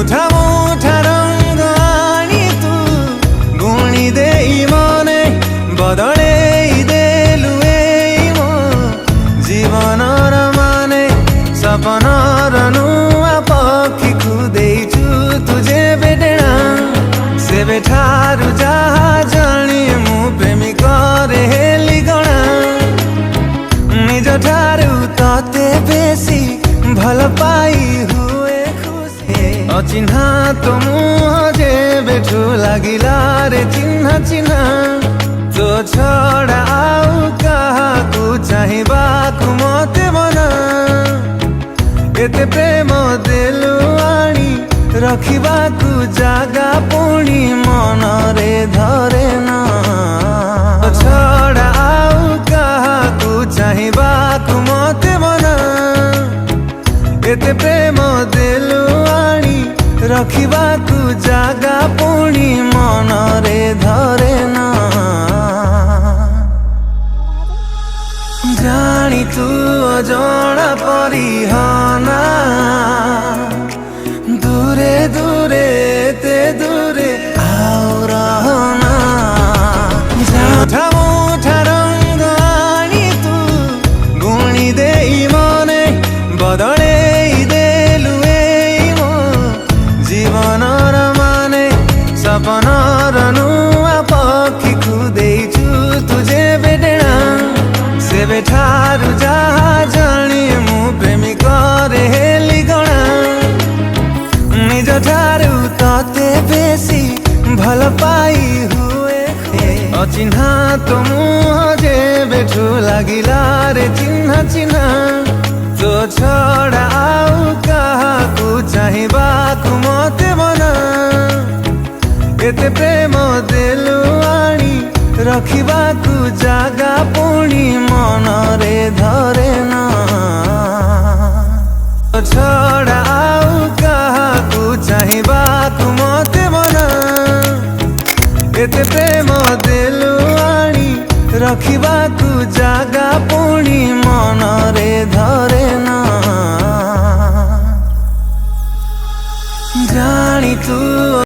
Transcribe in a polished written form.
मुठा मुठा रंग आनी तू गुणी देई मने बदले देलु मो जीवनर माने सपनर नुआ पक्षी खुदेइछु तुझे बेटेणा से बेठारु जहा जानी मु प्रेमिक रे हेली गणा निज ठारू तते बेसी भल पाई हुए खुशी अचिन्हा तो मुह जे बेठू लागिला रे चिन्हा चिन्हा तो छड़ा आउ काहाकू चाहिबाकू मते बना एते प्रेम देलु आनी रखिबाकू जागा पुणी मन रे धरे ना छड़ा आउ काहाकू चाहिबाकू मते बना एते प्रेम देलु आनी रखिबाकू जागा पुणी मन रे धरे ना जानी तू अजणा परिहना दूरे दूरे ते दूरे आओ रहना मुठा मुठा रंग आनी तू गुणी देई मने बदले देलु मो जीवनर माने सपनर नुआ पक्षी खुदेइछु तुझे बेटेणा से बेठारु जहा जानी मु प्रेमिक रे हेली गणा निज ठारू तते बेसी भल पाई हुए अचिन्हा तो मुह जे बेठू लागिला रे चिन्हा चिन्हा तो छड़ा आउ काहाकू चाहिबाकू मते बना एते प्रेम देलु आनी रखिबाकू जागा पुणी मन रे धरे ना छड़ा आउ काहाकू चाहिबाकू मते बना एते प्रेम देलु आनी रखिबाकू जागा पुणी